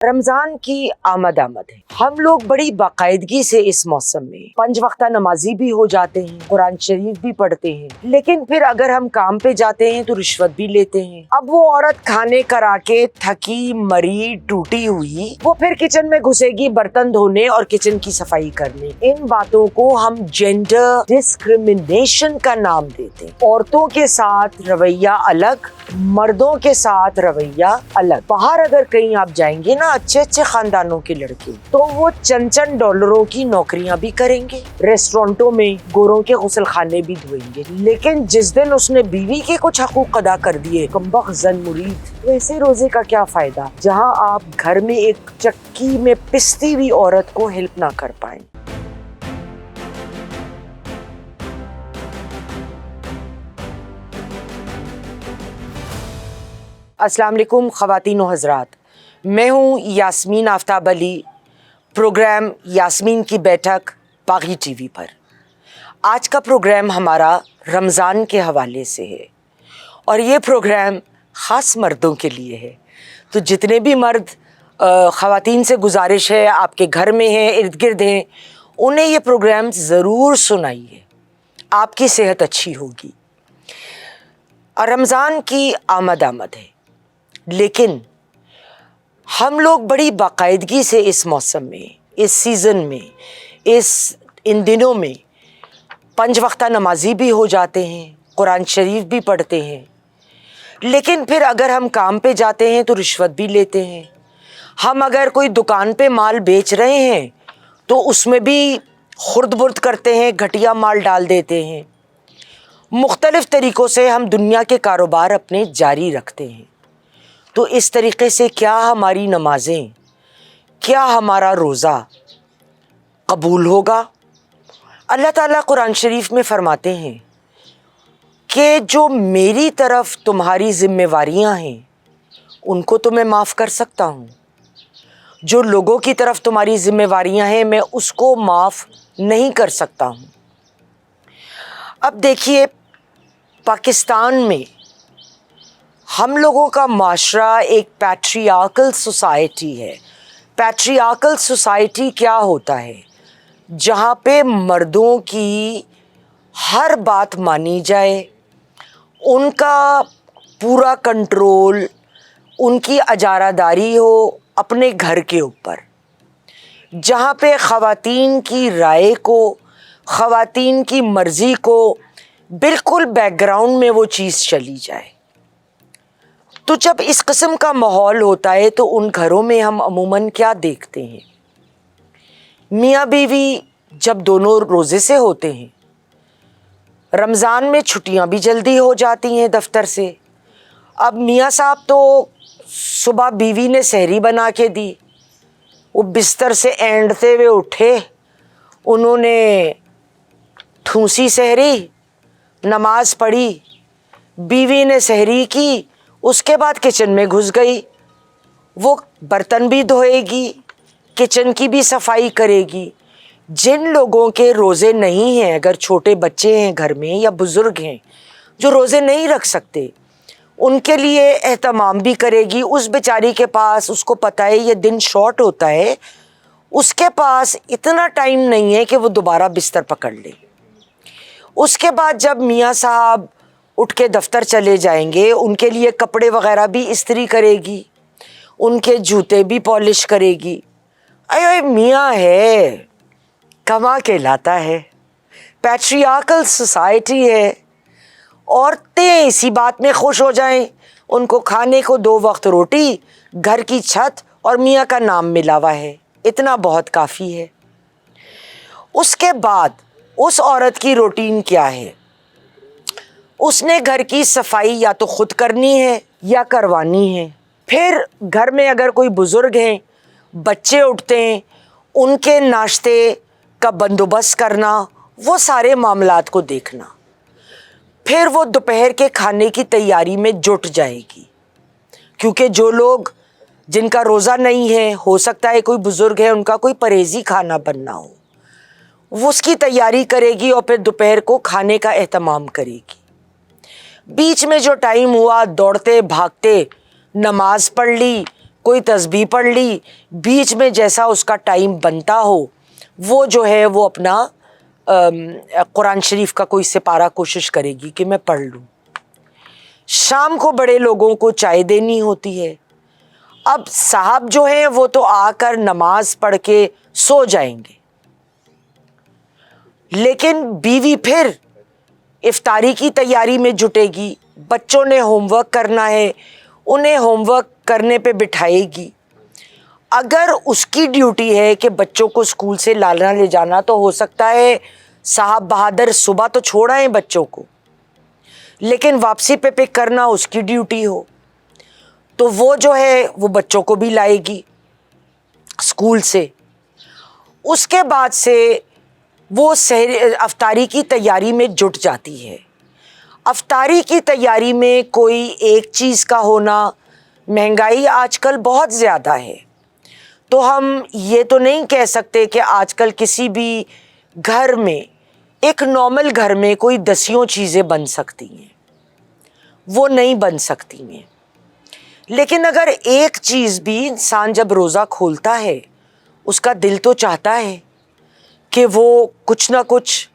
रमजान की आमद है। हम लोग बड़ी बाकायदगी से इस मौसम में 5 वक्ता नमाजी भी हो जाते हैं, कुरान शरीफ भी पढ़ते हैं, लेकिन फिर अगर हम काम पे जाते हैं तो रिश्वत भी लेते हैं। अब वो औरत खाने करा के थकी मरी टूटी हुई वो फिर किचन में घुसेगी बर्तन धोने और किचन की सफाई करने। इन बातों को हम जेंडर डिस्क्रिमिनेशन का नाम देते हैं। औरतों के साथ रवैया अलग, मर्दों के साथ रवैया अलग। बाहर अगर कहीं आप जाएंगे ना अच्छे अच्छे खानदानों के लड़के, तो वो चंद डॉलरों की नौकरियां भी करेंगे, रेस्टोरेंटों में गोरों के गुसल खाने भी धोएंगे, लेकिन जिस दिन उसने बीवी के कुछ हकूक अदा कर दिए, कमबख्त जन मुरीद, वैसे रोजे का क्या फायदा जहां आप घर में एक चक्की में पिसती हुई औरत को हेल्प ना कर पाए। अस्सलाम वालेकुम ख़वातीन व हज़रात, मैं हूँ यास्मीन आफ्ताब अली। प्रोग्राम यास्मीन की बैठक बागी टीवी पर। आज का प्रोग्राम हमारा रमज़ान के हवाले से है और ये प्रोग्राम ख़ास मर्दों के लिए है। तो जितने भी मर्द ख़वातीन से गुजारिश है, आपके घर में हैं, इर्द गिर्द हैं, उन्हें ये प्रोग्राम ज़रूर सुनाइए, आपकी सेहत अच्छी होगी। और रमज़ान की आमद है, लेकिन हम लोग बड़ी बाकायदगी से इस मौसम में, इस सीज़न में, इन दिनों में 5 वक्ता नमाजी भी हो जाते हैं, कुरान शरीफ भी पढ़ते हैं, लेकिन फिर अगर हम काम पे जाते हैं तो रिश्वत भी लेते हैं। हम अगर कोई दुकान पे माल बेच रहे हैं तो उसमें भी खुर्द बुर्द करते हैं, घटिया माल डाल देते हैं। मुख्तलिफ़ तरीक़ों से हम दुनिया के कारोबार अपने जारी रखते हैं। तो इस तरीक़े से क्या हमारी नमाज़ें, क्या हमारा रोज़ा कबूल होगा? अल्लाह ताला कुरान शरीफ में फ़रमाते हैं कि जो मेरी तरफ तुम्हारी ज़िम्मेवारियाँ हैं उनको तो मैं माफ़ कर सकता हूँ, जो लोगों की तरफ तुम्हारी ज़िम्मेवारियाँ हैं मैं उसको माफ़ नहीं कर सकता हूँ। अब देखिए, पाकिस्तान में हम लोगों का माशरा एक पैट्रियार्कल सोसाइटी है। पैट्रियार्कल सोसाइटी क्या होता है? जहाँ पे मर्दों की हर बात मानी जाए, उनका पूरा कंट्रोल, उनकी अजारादारी हो अपने घर के ऊपर, जहाँ पे ख़वातीन की राय को, ख़वातीन की मर्ज़ी को बिल्कुल बैकग्राउंड में वो चीज़ चली जाए। तो जब इस किस्म का माहौल होता है तो उन घरों में हम अमूमन क्या देखते हैं? मियाँ बीवी जब दोनों रोज़े से होते हैं, रमज़ान में छुट्टियाँ भी जल्दी हो जाती हैं दफ्तर से। अब मियाँ साहब तो सुबह बीवी ने सहरी बना के दी, वो बिस्तर से ऐंठते हुए उठे, उन्होंने ठूंसी सहरी, नमाज पढ़ी, बीवी ने सहरी की, उसके बाद किचन में घुस गई। वो बर्तन भी धोएगी, किचन की भी सफाई करेगी। जिन लोगों के रोज़े नहीं हैं, अगर छोटे बच्चे हैं घर में या बुज़ुर्ग हैं जो रोज़े नहीं रख सकते, उनके लिए एहतमाम भी करेगी। उस बेचारी के पास, उसको पता है ये दिन शॉर्ट होता है, उसके पास इतना टाइम नहीं है कि वो दोबारा बिस्तर पकड़ ले। उसके बाद जब मियाँ साहब उठ के दफ्तर चले जाएंगे, उनके लिए कपड़े वगैरह भी इस्त्री करेगी, उनके जूते भी पॉलिश करेगी। अरे मियाँ है, कमा के लाता है, पैट्रियार्कल सोसाइटी है। औरतें इसी बात में खुश हो जाएं, उनको खाने को 2 वक्त रोटी, घर की छत और मियाँ का नाम मिला हुआ है, इतना बहुत काफ़ी है। उसके बाद उस औरत की रूटीन क्या है? उसने घर की सफाई या तो खुद करनी है या करवानी है। फिर घर में अगर कोई बुज़ुर्ग हैं, बच्चे उठते हैं, उनके नाश्ते का बंदोबस्त करना, वो सारे मामलात को देखना। फिर वो दोपहर के खाने की तैयारी में जुट जाएगी, क्योंकि जो लोग जिनका रोज़ा नहीं है, हो सकता है कोई बुज़ुर्ग है उनका कोई परहेज़ी खाना बनना हो, वो उसकी तैयारी करेगी और फिर दोपहर को खाने का एहतमाम करेगी। बीच में जो टाइम हुआ, दौड़ते भागते नमाज पढ़ ली, کوئی تسبیح پڑھ لی, بیچ میں جیسا اس کا ٹائم بنتا ہو وہ جو ہے وہ اپنا قرآن شریف کا کوئی سپارہ کوشش کرے گی کہ میں پڑھ لوں. شام کو بڑے لوگوں کو چائے دینی ہوتی ہے. اب صاحب جو ہیں وہ تو آ کر نماز پڑھ کے سو جائیں گے, لیکن بیوی پھر افطاری کی تیاری میں جٹے گی. بچوں نے ہوم ورک کرنا ہے, انہیں ہوم ورک کرنے پہ بٹھائے گی. اگر اس کی ڈیوٹی ہے کہ بچوں کو اسکول سے لانا لے جانا, تو ہو سکتا ہے صاحب بہادر صبح تو چھوڑ آئیں بچوں کو, لیکن واپسی پہ پک کرنا اس کی ڈیوٹی ہو, تو وہ جو ہے وہ بچوں کو بھی لائے گی اسکول سے. اس کے بعد سے وہ افطاری کی تیاری میں جٹ جاتی ہے. افطاری کی تیاری میں کوئی ایک چیز کا ہونا, مہنگائی آج کل بہت زیادہ ہے, تو ہم یہ تو نہیں کہہ سکتے کہ آج کل کسی بھی گھر میں, ایک نارمل گھر میں کوئی 10 چیزیں بن سکتی ہیں, وہ نہیں بن سکتی ہیں. لیکن اگر ایک چیز بھی انسان جب روزہ کھولتا ہے اس کا دل تو چاہتا ہے کہ وہ کچھ نہ کچھ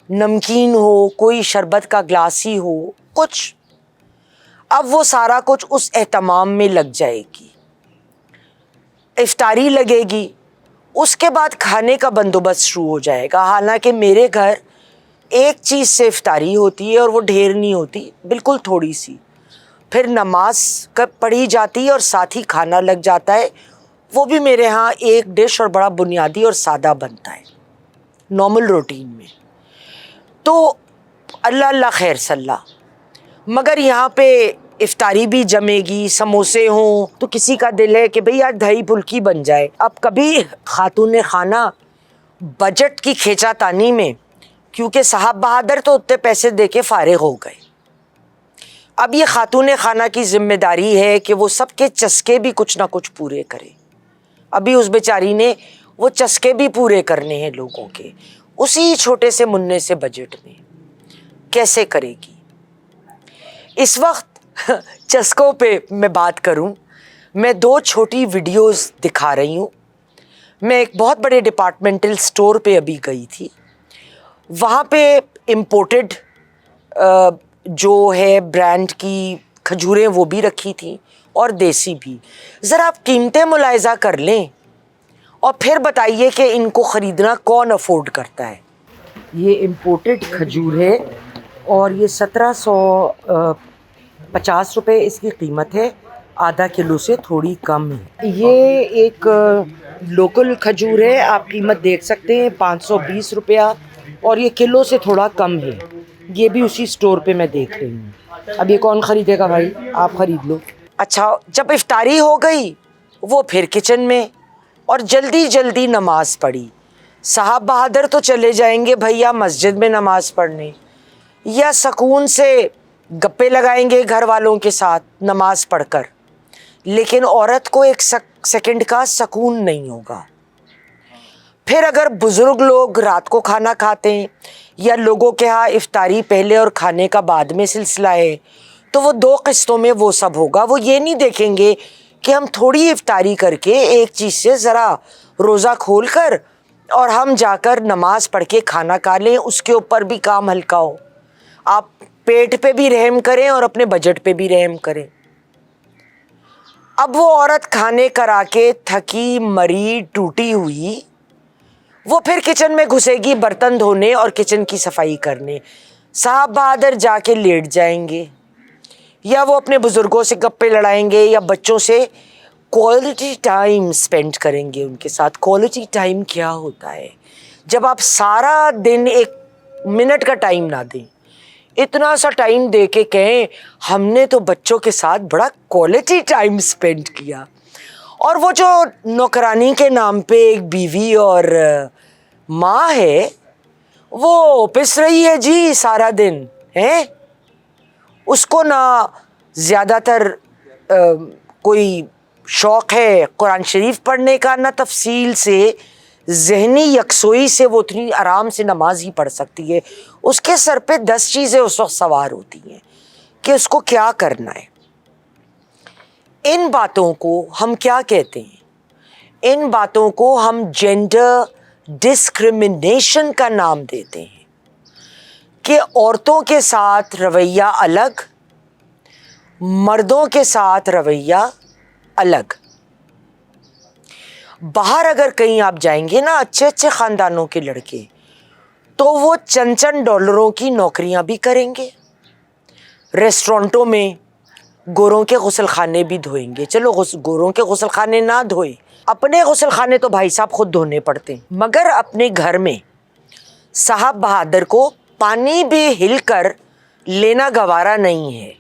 نمکین ہو, کوئی شربت کا گلاس ہی ہو, کچھ. اب وہ سارا کچھ اس اہتمام میں لگ جائے گی, افطاری لگے گی, اس کے بعد کھانے کا بندوبست شروع ہو جائے گا. حالانکہ میرے گھر ایک چیز سے افطاری ہوتی ہے اور وہ ڈھیر نہیں ہوتی, بالکل تھوڑی سی, پھر نماز پڑھی جاتی ہے اور ساتھ ہی کھانا لگ جاتا ہے. وہ بھی میرے ہاں ایک ڈش اور بڑا بنیادی اور سادہ بنتا ہے نارمل روٹین میں. تو اللہ اللہ خیر صلی. مگر یہاں پہ افطاری بھی جمے گی, سموسے ہوں, تو کسی کا دل ہے کہ بھئی آج دہی پھلکی بن جائے. اب کبھی خاتون خانہ بجٹ کی کھینچا تانی میں, کیونکہ صاحب بہادر تو اتنے پیسے دے کے فارغ ہو گئے, اب یہ خاتون خانہ کی ذمہ داری ہے کہ وہ سب کے چسکے بھی کچھ نہ کچھ پورے کرے. ابھی اس بیچاری نے وہ چسکے بھی پورے کرنے ہیں لوگوں کے, اسی چھوٹے سے مننے سے بجٹ میں کیسے کرے گی. اس وقت چسکوں پہ میں بات کروں, میں 2 چھوٹی ویڈیوز دکھا رہی ہوں. میں ایک بہت بڑے ڈپارٹمنٹل سٹور پہ ابھی گئی تھی, وہاں پہ امپورٹڈ جو ہے برانڈ کی کھجوریں وہ بھی رکھی تھیں اور دیسی بھی. ذرا آپ قیمتیں ملاحظہ کر لیں اور پھر بتائیے کہ ان کو خریدنا کون افورڈ کرتا ہے. یہ امپورٹڈ کھجور ہے اور یہ 1750 روپے اس کی قیمت ہے, آدھا کلو سے تھوڑی کم ہے. یہ ایک لوکل کھجور ہے, آپ قیمت دیکھ سکتے ہیں 520 روپیہ, اور یہ کلو سے تھوڑا کم ہے. یہ بھی اسی سٹور پہ میں دیکھ رہی ہوں. اب یہ کون خریدے گا بھائی, آپ خرید لو. اچھا, جب افطاری ہو گئی وہ پھر کچن میں, اور جلدی جلدی نماز پڑھی. صاحب بہادر تو چلے جائیں گے بھیا مسجد میں نماز پڑھنے, یا سکون سے گپے لگائیں گے گھر والوں کے ساتھ نماز پڑھ کر, لیکن عورت کو ایک سیکنڈ کا سکون نہیں ہوگا. پھر اگر بزرگ لوگ رات کو کھانا کھاتے ہیں یا لوگوں کے ہاں افطاری پہلے اور کھانے کا بعد میں سلسلہ ہے, تو وہ 2 قسطوں میں وہ سب ہوگا. وہ یہ نہیں دیکھیں گے کہ ہم تھوڑی افطاری کر کے ایک چیز سے ذرا روزہ کھول کر اور ہم جا کر نماز پڑھ کے کھانا کھا لیں, اس کے اوپر بھی کام ہلکا ہو. آپ پیٹ پہ بھی رحم کریں اور اپنے بجٹ پہ بھی رحم کریں. اب وہ عورت کھانے کرا کے تھکی مری ٹوٹی ہوئی, وہ پھر کچن میں گھسے گی برتن دھونے اور کچن کی صفائی کرنے. صاحب بہادر جا کے لیٹ جائیں گے, یا وہ اپنے بزرگوں سے گپے لڑائیں گے, یا بچوں سے کوالٹی ٹائم سپینڈ کریں گے ان کے ساتھ. کوالٹی ٹائم کیا ہوتا ہے؟ جب آپ سارا دن 1 منٹ کا ٹائم نہ دیں, اتنا سا ٹائم دے کے کہیں ہم نے تو بچوں کے ساتھ بڑا کوالٹی ٹائم سپینڈ کیا. اور وہ جو نوکرانی کے نام پہ ایک بیوی اور ماں ہے, وہ پس رہی ہے جی سارا دن ہے, اس کو نہ زیادہ تر کوئی شوق ہے قرآن شریف پڑھنے کا, نہ تفصیل سے ذہنی یکسوئی سے وہ اتنی آرام سے نماز ہی پڑھ سکتی ہے. اس کے سر پہ 10 چیزیں اس وقت سوار ہوتی ہیں کہ اس کو کیا کرنا ہے. इन बातों को हम क्या कहते हैं? इन बातों को हम जेंडर डिस्क्रिमिनेशन का नाम देते हैं कि औरतों के साथ रवैया अलग, मर्दों के साथ रवैया अलग। बाहर अगर कहीं आप जाएंगे ना, अच्छे अच्छे ख़ानदानों के लड़के, तो वो चंद चंद डॉलरों की नौकरियां भी करेंगे, रेस्टोरेंटों में गोरों के गुसल खाने भी धोएंगे। चलो गोरों के गुसल खाने ना धोए, अपने गुसल खाने तो भाई साहब खुद धोने पड़ते हैं, मगर अपने घर में साहब बहादुर को पानी भी हिलकर लेना गवारा नहीं है।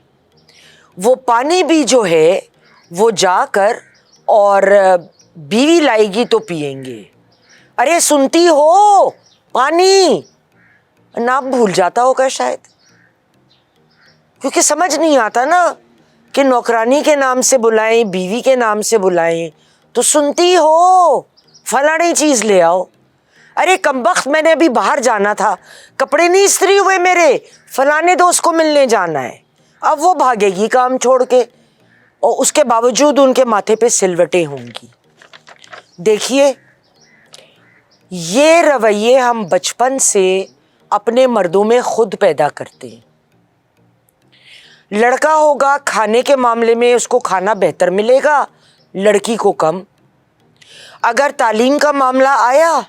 वो पानी भी जो है वो जाकर और बीवी लाएगी तो पिएंगे। अरे सुनती हो, पानी नाम भूल जाता होगा शायद, क्योंकि समझ नहीं आता ना कि नौकरानी के नाम से बुलाएं, बीवी के नाम से बुलाएं। तो सुनती हो, फलानी चीज़ ले आओ। अरे कमबख्त, मैंने अभी बाहर जाना था, कपड़े नहीं इस्त्री हुए मेरे, फलाने दोस्त को मिलने जाना है। अब वो भागेगी काम छोड़ के, और उसके बावजूद उनके माथे पे सिलवटें होंगी। देखिए, ये रवैये हम बचपन से अपने मर्दों में खुद पैदा करते हैं। लड़का होगा, खाने के मामले में उसको खाना बेहतर मिलेगा, लड़की को कम। अगर तालीम का मामला आया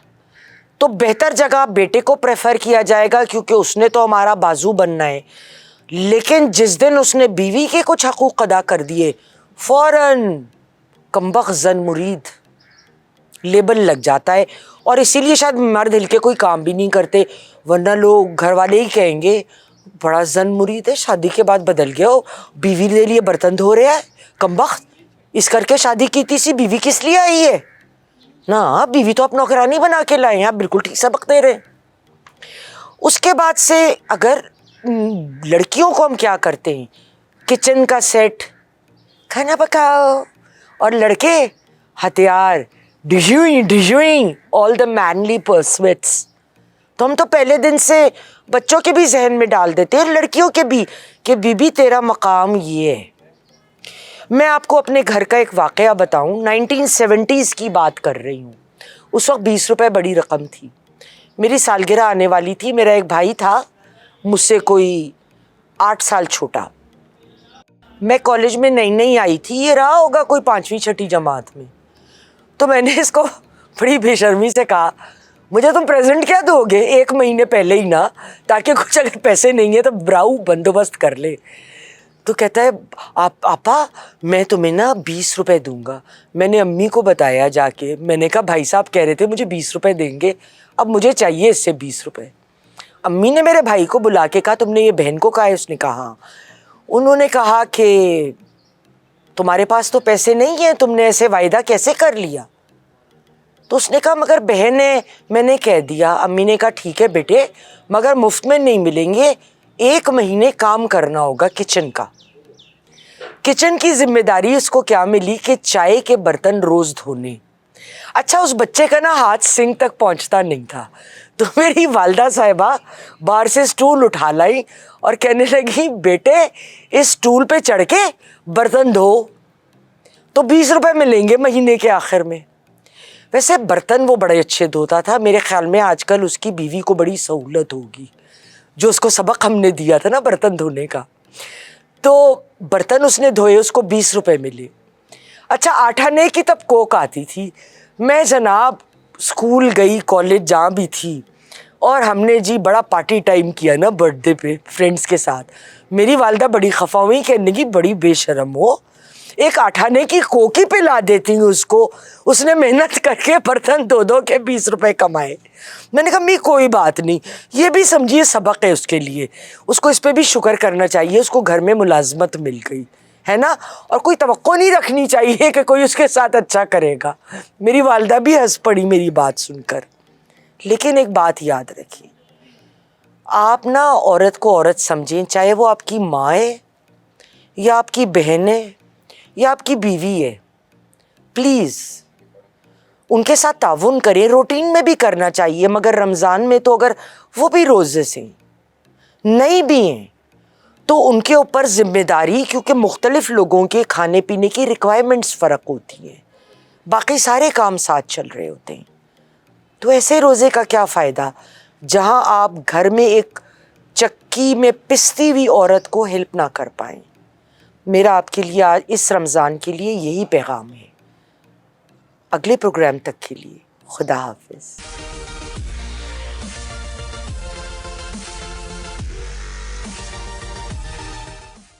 तो बेहतर जगह बेटे को प्रेफर किया जाएगा, क्योंकि उसने तो हमारा बाजू बनना है। लेकिन जिस दिन उसने बीवी के कुछ हकूक़ अदा कर दिए, फ़ौरन कमबख्त ज़न मुरीद लेबल लग जाता है। और इसीलिए शायद मर्द हिल के कोई काम भी नहीं करते, वरना लोग घर वाले ही कहेंगे बड़ा ज़न मुरीद है, शादी के बाद बदल गया हो, बीवी के लिए बर्तन धो रहा है, कमबख्त, इस करके शादी की थी, सी बीवी किस लिए आई है ना, बीवी तो आप नौकरानी बना के लाए हैं। आप बिल्कुल ठीक सबक दे रहे हैं। उसके बाद से अगर लड़कियों को हम क्या करते हैं, किचन का सेट, खाना पकाओ, और लड़के हथियार, डिजुई ऑल द मैनली पर्सुएट्स। तो हम तो पहले दिन से बच्चों के भी जहन में डाल देते हैं, लड़कियों के भी, कि बीबी तेरा मकाम ये है। मैं आपको अपने घर का एक वाक़या बताऊं, 1970s की बात कर रही हूँ। उस वक्त 20 रुपये बड़ी रकम थी। मेरी सालगिरह आने वाली थी। मेरा एक भाई था, मुझसे कोई 8 साल छोटा। मैं कॉलेज में नई नई आई थी, ये रहा होगा कोई 5वीं 6ठी जमात में। तो मैंने इसको बड़ी बेशर्मी से कहा, मुझे तुम प्रेजेंट क्या दोगे 1 महीने पहले ही ना, ताकि कुछ अगर पैसे नहीं है तो ब्राउ बंदोबस्त कर ले। तो कहता है, आपा मैं तुम्हें ना 20 रुपये दूंगा। मैंने अम्मी को बताया जाके, मैंने कहा भाई साहब कह रहे थे मुझे 20 रुपये देंगे, अब मुझे चाहिए इससे 20 रुपये। अम्मी ने मेरे भाई को बुला के कहा, तुमने ये बहन को कहा है? उसने कहा। उन्होंने कहा कि तुम्हारे पास तो पैसे नहीं हैं, तुमने ऐसे वायदा कैसे कर लिया? तो उसने कहा मगर बहन है, मैंने कह दिया। अम्मी ने कहा ठीक है बेटे, मगर मुफ्त में नहीं मिलेंगे, 1 महीने काम करना होगा किचन का। किचन की जिम्मेदारी उसको क्या मिली कि चाय के बर्तन रोज़ धोने। अच्छा, उस बच्चे का ना हाथ सिंक तक पहुंचता नहीं था, तो मेरी वालदा साहिबा बाहर से स्टूल उठा लाई और कहने लगी, बेटे इस स्टूल पे चढ़ के बर्तन धो, तो 20 रुपये मिलेंगे महीने के आखिर में। वैसे बर्तन वो बड़े अच्छे धोता था। मेरे ख्याल में आजकल उसकी बीवी को बड़ी सहूलत होगी, जो उसको सबक हमने दिया था ना बर्तन धोने का। तो बर्तन उसने धोए, उसको 20 रुपये मिले। अच्छा, 8 आने की तब कोक आती थी। मैं जनाब स्कूल गई, कॉलेज जहाँ भी थी, और हमने जी बड़ा पार्टी टाइम किया ना बर्थडे पे फ्रेंड्स के साथ। मेरी वालदा बड़ी खफा हुई, कहने की बड़ी बेशरम हो, एक 8 आने की कोकी पे ला देती हूँ उसको, उसने मेहनत करके बर्तन धो के 20 रुपये कमाए। मैंने कहा मी कोई बात नहीं, ये भी समझिए सबक है उसके लिए, उसको इस पर भी शुक्र करना चाहिए, उसको घर में मुलाजमत मिल गई है ना, और कोई तवक्को नहीं रखनी चाहिए कि कोई उसके साथ अच्छा करेगा। मेरी वालदा भी हंस पड़ी मेरी बात सुनकर। लेकिन एक बात याद रखिए, आप ना औरत को औरत समझें, चाहे वो आपकी माँ है या आपकी बहन है या आपकी बीवी है, प्लीज़ उनके साथ ताउन करें। रूटीन में भी करना चाहिए, मगर रमज़ान में तो अगर वो भी रोज़े से नहीं भी हैं تو ان کے اوپر ذمہ داری، کیونکہ مختلف لوگوں کے کھانے پینے کی ریکوائرمنٹس فرق ہوتی ہیں، باقی سارے کام ساتھ چل رہے ہوتے ہیں، تو ایسے روزے کا کیا فائدہ جہاں آپ گھر میں ایک چکی میں پستی ہوئی عورت کو ہیلپ نہ کر پائیں۔ میرا آپ کے لیے آج اس رمضان کے لیے یہی پیغام ہے۔ اگلے پروگرام تک کے لیے خدا حافظ۔